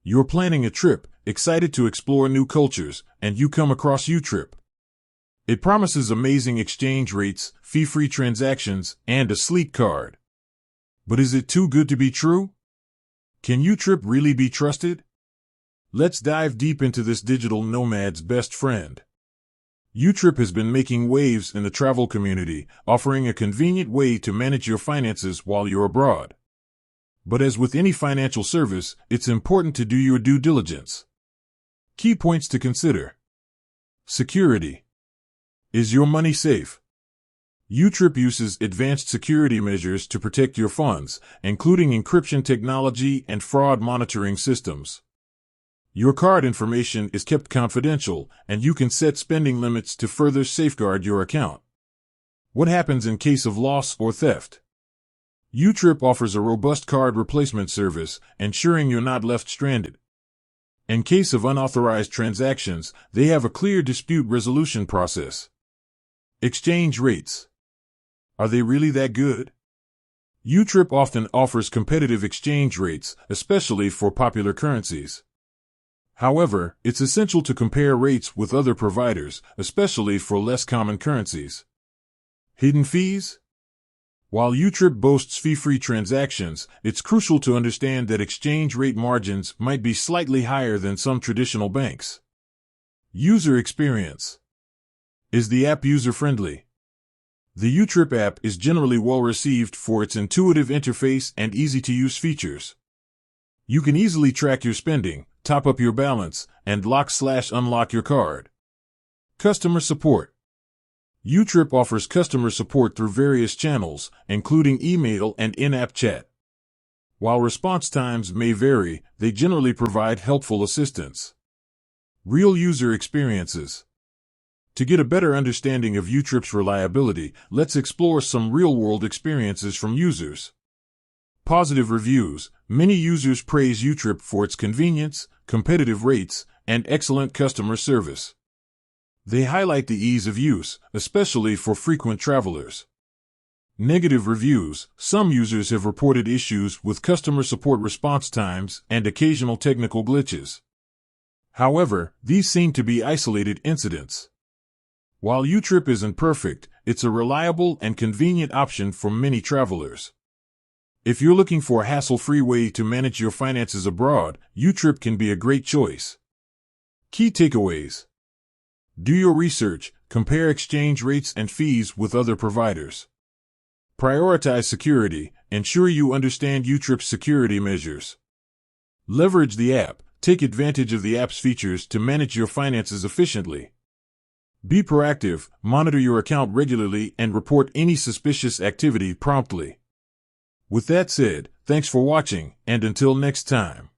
You're planning a trip, excited to explore new cultures, and you come across YouTrip. It promises amazing exchange rates, fee-free transactions, and a sleek card. But is it too good to be true? Can YouTrip really be trusted? Let's dive deep into this digital nomad's best friend. YouTrip has been making waves in the travel community, offering a convenient way to manage your finances while you're abroad. But as with any financial service, it's important to do your due diligence. Key points to consider. Security. Is your money safe? YouTrip uses advanced security measures to protect your funds, including encryption technology and fraud monitoring systems. Your card information is kept confidential, and you can set spending limits to further safeguard your account. What happens in case of loss or theft? YouTrip offers a robust card replacement service, ensuring you're not left stranded. In case of unauthorized transactions, they have a clear dispute resolution process. Exchange rates. Are they really that good? YouTrip often offers competitive exchange rates, especially for popular currencies. However, it's essential to compare rates with other providers, especially for less common currencies. Hidden fees? While YouTrip boasts fee-free transactions, it's crucial to understand that exchange rate margins might be slightly higher than some traditional banks. User experience. Is the app user-friendly? The YouTrip app is generally well received for its intuitive interface and easy-to-use features. You can easily track your spending, top up your balance, and lock/unlock your card. Customer support. YouTrip offers customer support through various channels, including email and in-app chat. While response times may vary, they generally provide helpful assistance. Real user experiences. To get a better understanding of YouTrip's reliability, let's explore some real-world experiences from users. Positive reviews. Many users praise YouTrip for its convenience, competitive rates, and excellent customer service. They highlight the ease of use, especially for frequent travelers. Negative reviews. Some users have reported issues with customer support response times and occasional technical glitches. However, these seem to be isolated incidents. While YouTrip isn't perfect, it's a reliable and convenient option for many travelers. If you're looking for a hassle-free way to manage your finances abroad, YouTrip can be a great choice. Key takeaways. Do your research, compare exchange rates and fees with other providers. Prioritize security, ensure you understand YouTrip's security measures. Leverage the app, take advantage of the app's features to manage your finances efficiently. Be proactive, monitor your account regularly, and report any suspicious activity promptly. With that said, thanks for watching, and until next time.